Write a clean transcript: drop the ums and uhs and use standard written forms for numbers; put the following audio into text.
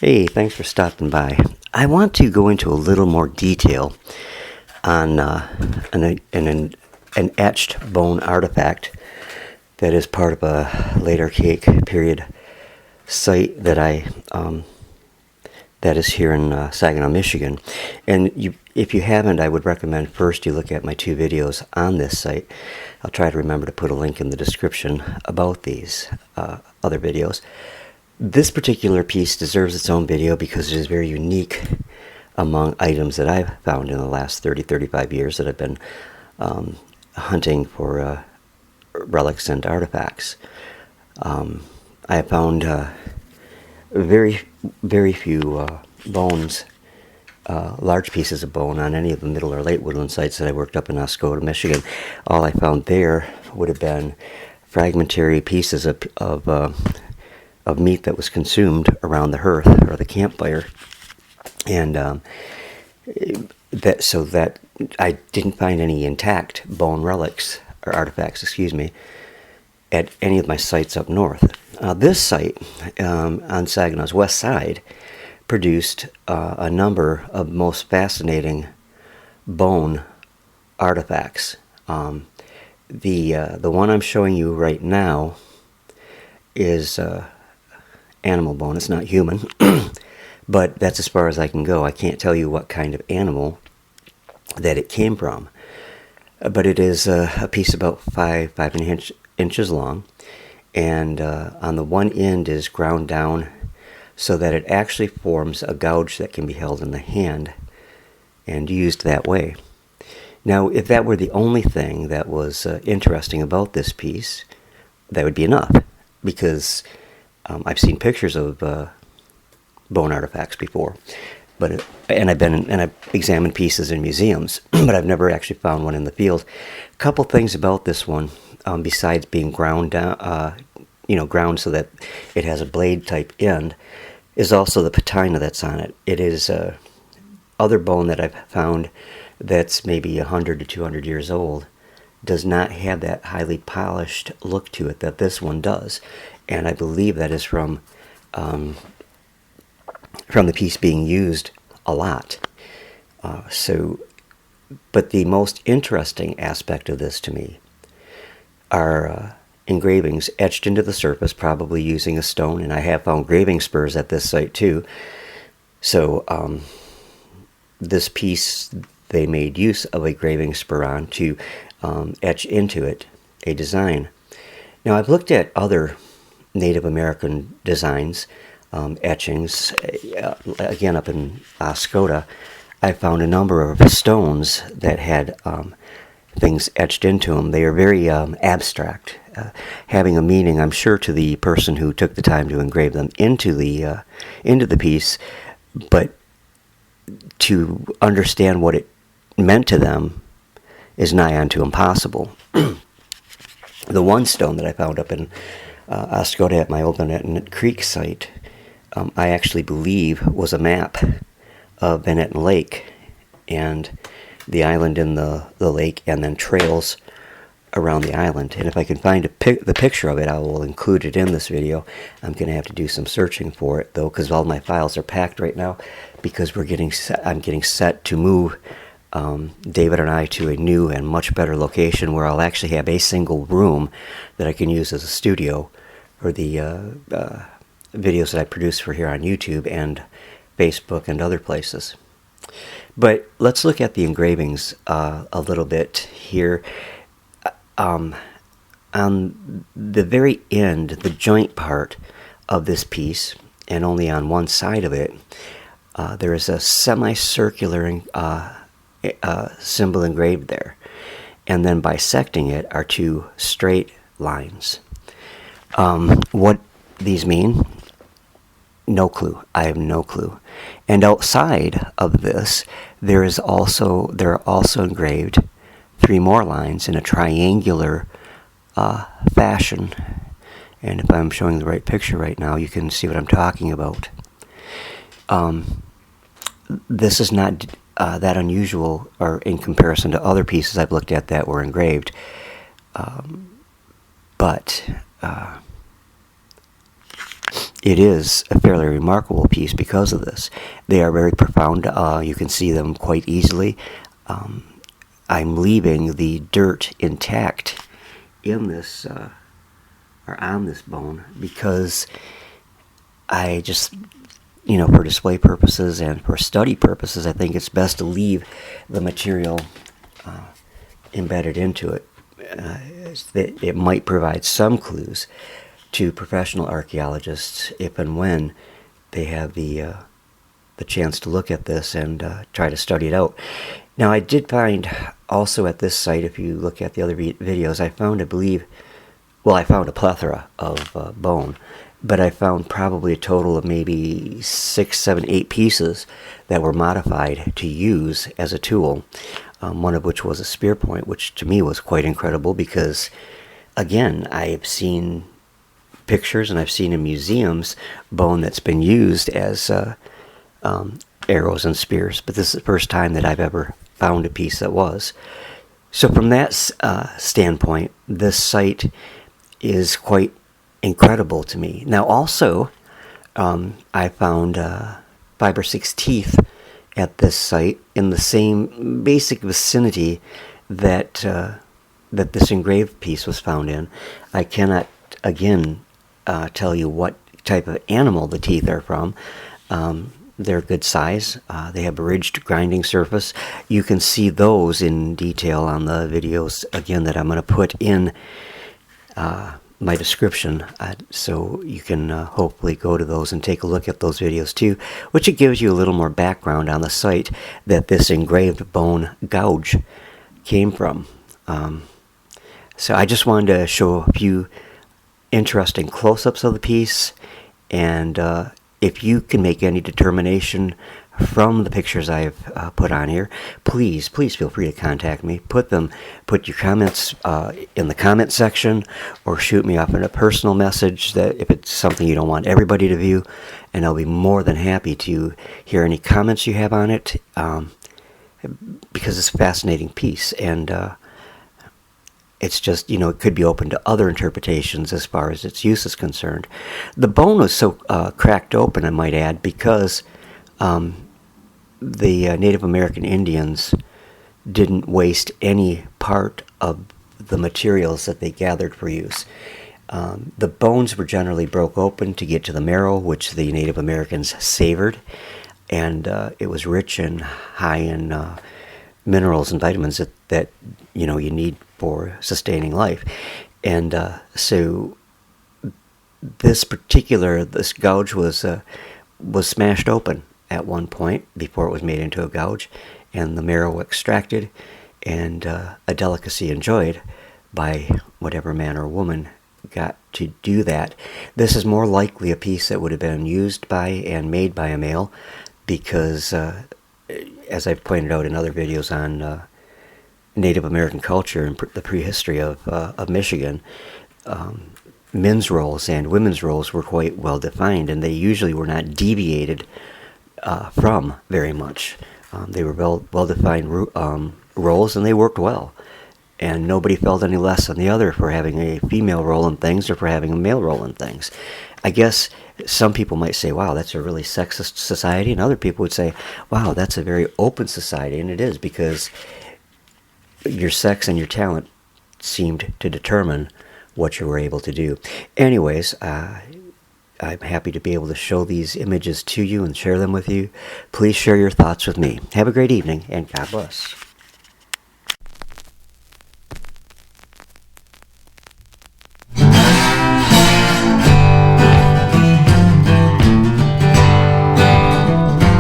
Hey, thanks for stopping by. I want to go into a little more detail on an etched bone artifact that is part of a late Archaic period site that that is here in Saginaw, Michigan. And if you haven't, I would recommend first you look at my two videos on this site. I'll try to remember to put a link in the description about these other videos. This particular piece deserves its own video because it is very unique among items that I've found in the last 35 years that I've been hunting for relics and artifacts. I have found very few bones, large pieces of bone on any of the middle or late woodland sites that I worked up in Oscoda, Michigan. All I found there would have been fragmentary pieces of meat that was consumed around the hearth or the campfire, and that I didn't find any intact bone relics or artifacts, at any of my sites up north. This site on Saginaw's west side produced a number of most fascinating bone artifacts. The one I'm showing you right now is animal bone. It's not human, but that's as far as I can go. I can't tell you what kind of animal that it came from, but it is a piece about 5.5 inches long, and on the one end is ground down so that it actually forms a gouge that can be held in the hand and used that way. Now, if that were the only thing that was interesting about this piece, that would be enough, because I've seen pictures of bone artifacts before, and I've examined pieces in museums, but I've never actually found one in the field. A couple things about this one, besides being ground down, ground so that it has a blade type end, is also the patina that's on it. It is other bone that I've found that's maybe 100 to 200 years old does not have that highly polished look to it that this one does. And I believe that is from the piece being used a lot. But the most interesting aspect of this to me are engravings etched into the surface, probably using a stone, and I have found graving spurs at this site too. So this piece, they made use of a graving spur on to etch into it a design. Now, I've looked at other Native American designs, etchings. Again, up in Oscoda, I found a number of stones that had things etched into them. They are very abstract, having a meaning, I'm sure, to the person who took the time to engrave them into the piece, but to understand what it meant to them is nigh unto impossible. The one stone that I found up in Oscoda at my old Benetton Creek site, I actually believe was a map of Benetton Lake and the island in the lake, and then trails around the island. And if I can find the picture of it, I will include it in this video. I'm going to have to do some searching for it, though, because all my files are packed right now, because I'm getting set to move David and I to a new and much better location where I'll actually have a single room that I can use as a studio for the videos that I produce for here on YouTube and Facebook and other places. But let's look at the engravings a little bit here. On the very end, the joint part of this piece, and only on one side of it, there is a semicircular symbol engraved there, and then bisecting it are two straight lines. What these mean? No clue. I have no clue. And outside of this, there are also engraved three more lines in a triangular fashion. And if I'm showing the right picture right now, you can see what I'm talking about. This is not that unusual, or in comparison to other pieces I've looked at that were engraved. But it is a fairly remarkable piece because of this. They are very profound. You can see them quite easily. I'm leaving the dirt intact in this, or on this bone, because I just, for display purposes and for study purposes, I think it's best to leave the material embedded into it. It might provide some clues to professional archaeologists if and when they have the chance to look at this and try to study it out. Now, I did find also at this site, if you look at the other videos, I found a plethora of bone, but I found probably a total of maybe 6, 7, 8 pieces that were modified to use as a tool, one of which was a spear point, which to me was quite incredible because, again, I've seen pictures and I've seen in museums bone that's been used as arrows and spears, but this is the first time that I've ever found a piece that was. So from that standpoint, this site is quite incredible to me. Now also, I found 5 or 6 teeth at this site in the same basic vicinity that this engraved piece was found in. I cannot, again, tell you what type of animal the teeth are from. They're good size. They have a ridged grinding surface. You can see those in detail on the videos, again, that I'm going to put in my description, so you can hopefully go to those and take a look at those videos too, which it gives you a little more background on the site that this engraved bone gouge came from. So I just wanted to show a few interesting close-ups of the piece, and if you can make any determination from the pictures I've put on here, please feel free to contact me. Put your comments in the comment section, or shoot me off in a personal message that if it's something you don't want everybody to view, and I'll be more than happy to hear any comments you have on it, because it's a fascinating piece, and it's just, it could be open to other interpretations as far as its use is concerned. The bone was so cracked open, I might add, because the Native American Indians didn't waste any part of the materials that they gathered for use. The bones were generally broke open to get to the marrow, which the Native Americans savored, and it was rich and high in minerals and vitamins that you need for sustaining life. And so this gouge was smashed open at one point before it was made into a gouge, and the marrow extracted, and a delicacy enjoyed by whatever man or woman got to do that. This is more likely a piece that would have been used by and made by a male, because as I've pointed out in other videos on Native American culture and the prehistory of Michigan, men's roles and women's roles were quite well defined, and they usually were not deviated from very much. They were well defined roles, and they worked well, and nobody felt any less than the other for having a female role in things or for having a male role in things. I guess some people might say, wow, that's a really sexist society, and other people would say, wow, that's a very open society, and it is, because your sex and your talent seemed to determine what you were able to do. Anyways, I'm happy to be able to show these images to you and share them with you. Please share your thoughts with me. Have a great evening, and God bless.